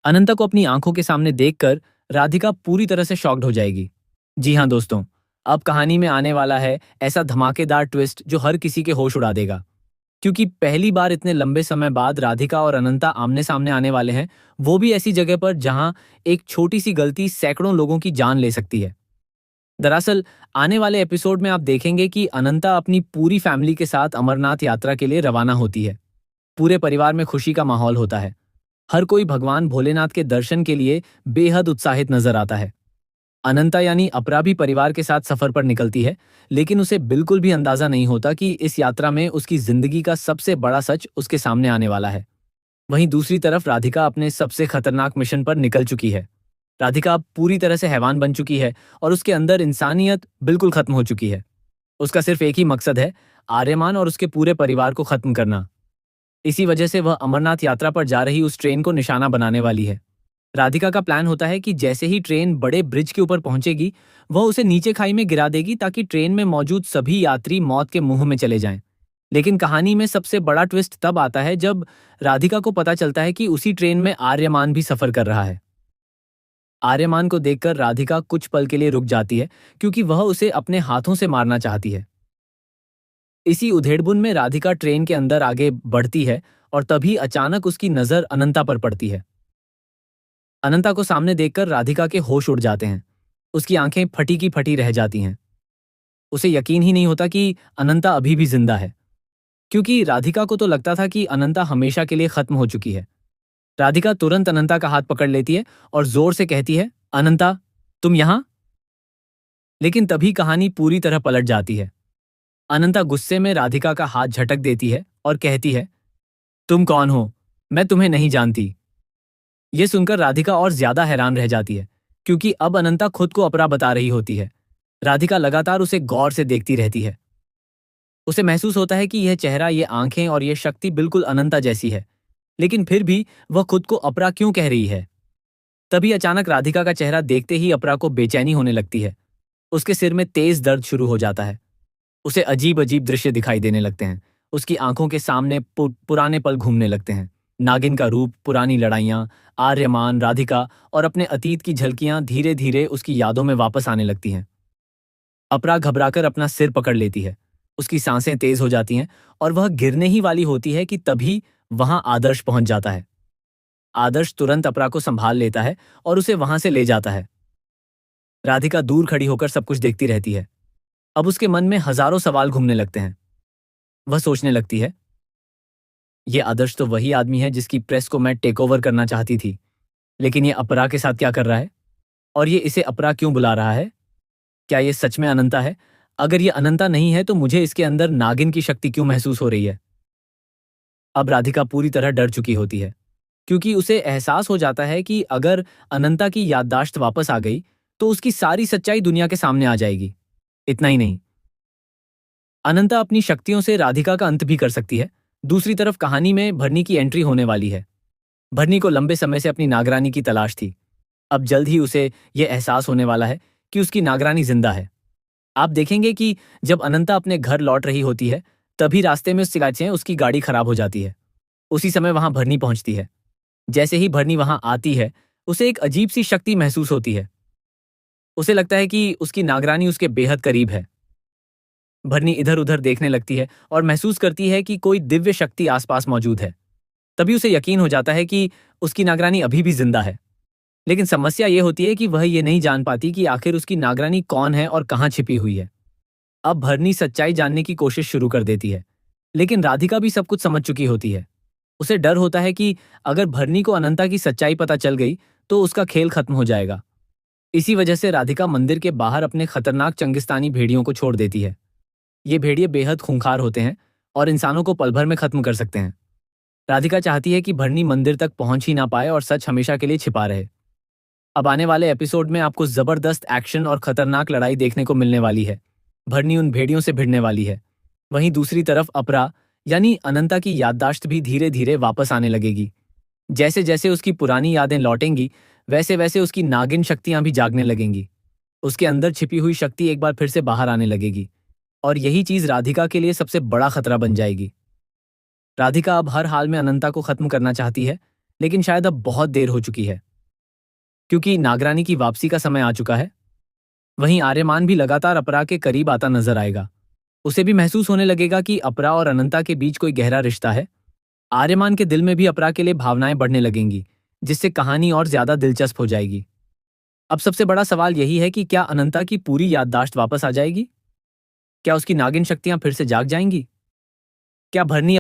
अनंता को अपनी आंखों के सामने देखकर राधिका पूरी तरह से शॉक्ड हो जाएगी। जी हाँ दोस्तों, अब कहानी में आने वाला है ऐसा धमाकेदार ट्विस्ट जो हर किसी के होश उड़ा देगा। क्योंकि पहली बार इतने लंबे समय बाद राधिका और अनंता आमने सामने आने वाले हैं, वो भी ऐसी जगह पर जहां एक छोटी सी गलती सैकड़ों लोगों की जान ले सकती है। दरअसल आने वाले एपिसोड में आप देखेंगे कि अनंता अपनी पूरी फैमिली के साथ अमरनाथ यात्रा के लिए रवाना होती है। पूरे परिवार में खुशी का माहौल होता है। हर कोई भगवान भोलेनाथ के दर्शन के लिए बेहद उत्साहित नजर आता है। अनंता यानी अपरा भी परिवार के साथ सफर पर निकलती है, लेकिन उसे बिल्कुल भी अंदाजा नहीं होता कि इस यात्रा में उसकी जिंदगी का सबसे बड़ा सच उसके सामने आने वाला है। वहीं दूसरी तरफ राधिका अपने सबसे खतरनाक मिशन पर निकल चुकी है। राधिका अब पूरी तरह से हैवान बन चुकी है और उसके अंदर इंसानियत बिल्कुल खत्म हो चुकी है। उसका सिर्फ एक ही मकसद है, आर्यमान और उसके पूरे परिवार को खत्म करना। इसी वजह से वह अमरनाथ यात्रा पर जा रही उस ट्रेन को निशाना बनाने वाली है। राधिका का प्लान होता है कि जैसे ही ट्रेन बड़े ब्रिज के ऊपर पहुंचेगी, वह उसे नीचे खाई में गिरा देगी ताकि ट्रेन में मौजूद सभी यात्री मौत के मुंह में चले जाएं। लेकिन कहानी में सबसे बड़ा ट्विस्ट तब आता है जब राधिका को पता चलता है कि उसी ट्रेन में आर्यमान भी सफर कर रहा है। आर्यमान को देखकर राधिका कुछ पल के लिए रुक जाती है, क्योंकि वह उसे अपने हाथों से मारना चाहती है। इसी उधेड़बुन में राधिका ट्रेन के अंदर आगे बढ़ती है और तभी अचानक उसकी नजर अनंता पर पड़ती है। अनंता को सामने देखकर राधिका के होश उड़ जाते हैं। उसकी आंखें फटी की फटी रह जाती हैं। उसे यकीन ही नहीं होता कि अनंता अभी भी जिंदा है, क्योंकि राधिका को तो लगता था कि अनंता हमेशा के लिए खत्म हो चुकी है। राधिका तुरंत अनंता का हाथ पकड़ लेती है और जोर से कहती है, अनंता, तुम यहां? लेकिन तभी कहानी पूरी तरह पलट जाती है। अनंता गुस्से में राधिका का हाथ झटक देती है और कहती है, तुम कौन हो? मैं तुम्हें नहीं जानती। यह सुनकर राधिका और ज्यादा हैरान रह जाती है, क्योंकि अब अनंता खुद को अपरा बता रही होती है। राधिका लगातार उसे गौर से देखती रहती है। उसे महसूस होता है कि यह चेहरा, ये आंखें और यह शक्ति बिल्कुल अनंता जैसी है, लेकिन फिर भी वह खुद को अपरा क्यों कह रही है? तभी अचानक राधिका का चेहरा देखते ही अपरा को बेचैनी होने लगती है। उसके सिर में तेज दर्द शुरू हो जाता है। उसे अजीब अजीब दृश्य दिखाई देने लगते हैं। उसकी आंखों के सामने पुराने पल घूमने लगते हैं। नागिन का रूप, पुरानी लड़ाइयां, आर्यमान, राधिका और अपने अतीत की झलकियां धीरे धीरे उसकी यादों में वापस आने लगती हैं। अपरा घबराकर अपना सिर पकड़ लेती है। उसकी सांसें तेज हो जाती हैं और वह गिरने ही वाली होती है कि तभी वहां आदर्श पहुंच जाता है। आदर्श तुरंत अपरा को संभाल लेता है और उसे वहां से ले जाता है। राधिका दूर खड़ी होकर सब कुछ देखती रहती है। अब उसके मन में हजारों सवाल घूमने लगते हैं। वह सोचने लगती है, ये आदर्श तो वही आदमी है जिसकी प्रेस को मैं टेक ओवर करना चाहती थी, लेकिन ये अपरा के साथ क्या कर रहा है? और ये इसे अपरा क्यों बुला रहा है? क्या ये सच में अनंता है? अगर ये अनंता नहीं है तो मुझे इसके अंदर नागिन की शक्ति क्यों महसूस हो रही है? अब राधिका पूरी तरह डर चुकी होती है, क्योंकि उसे एहसास हो जाता है कि अगर अनंता की याददाश्त वापस आ गई तो उसकी सारी सच्चाई दुनिया के सामने आ जाएगी। इतना ही नहीं, अनंता अपनी शक्तियों से राधिका का अंत भी कर सकती है। दूसरी तरफ कहानी में भरनी की एंट्री होने वाली है। भरनी को लंबे समय से अपनी नागरानी की तलाश थी। अब जल्द ही उसे यह एहसास होने वाला है कि उसकी नागरानी जिंदा है। आप देखेंगे कि जब अनंता अपने घर लौट रही होती है, तभी रास्ते में उससे उसकी गाड़ी खराब हो जाती है। उसी समय वहां भरनी पहुंचती है। जैसे ही भरनी वहां आती है, उसे एक अजीब सी शक्ति महसूस होती है। उसे लगता है कि उसकी नागरानी उसके बेहद करीब है। भरनी इधर उधर देखने लगती है और महसूस करती है कि कोई दिव्य शक्ति आसपास मौजूद है। तभी उसे यकीन हो जाता है कि उसकी नागरानी अभी भी जिंदा है। लेकिन समस्या ये होती है कि वह ये नहीं जान पाती कि आखिर उसकी नागरानी कौन है और कहाँ छिपी हुई है। अब भरनी सच्चाई जानने की कोशिश शुरू कर देती है, लेकिन राधिका भी सब कुछ समझ चुकी होती है। उसे डर होता है कि अगर भरनी को अनंता की सच्चाई पता चल गई तो उसका खेल खत्म हो जाएगा। इसी वजह से राधिका मंदिर के बाहर अपने खतरनाक चंगिस्तानी भेड़ियों को छोड़ देती है। ये भेड़िए बेहद खूंखार होते हैं और इंसानों को पल भर में खत्म कर सकते हैं। राधिका चाहती है कि भरनी मंदिर तक पहुंच ही ना पाए और सच हमेशा के लिए छिपा रहे। अब आने वाले एपिसोड में आपको जबरदस्त एक्शन और खतरनाक लड़ाई देखने को मिलने वाली है। भरनी उन भेड़ियों से भिड़ने वाली है। वहीं दूसरी तरफ अपरा यानी अनंता की याददाश्त भी धीरे धीरे वापस आने लगेगी। जैसे जैसे उसकी पुरानी यादें लौटेंगी, वैसे वैसे उसकी नागिन शक्तियां भी जागने लगेंगी। उसके अंदर छिपी हुई शक्ति एक बार फिर से बाहर आने लगेगी और यही चीज राधिका के लिए सबसे बड़ा खतरा बन जाएगी। राधिका अब हर हाल में अनंता को खत्म करना चाहती है, लेकिन शायद अब बहुत देर हो चुकी है, क्योंकि नागरानी की वापसी का समय आ चुका है। वहीं आर्यमान भी लगातार अपरा के करीब आता नजर आएगा। उसे भी महसूस होने लगेगा कि अपरा और अनंता के बीच कोई गहरा रिश्ता है। आर्यमान के दिल में भी अपरा के लिए भावनाएं बढ़ने लगेंगी, जिससे कहानी और ज्यादा दिलचस्प हो जाएगी। अब सबसे बड़ा सवाल यही है कि क्या अनंता की पूरी याददाश्त वापस आ जाएगी? क्या उसकी नागिन शक्तियां फिर से जाग जाएंगी? क्या भरनी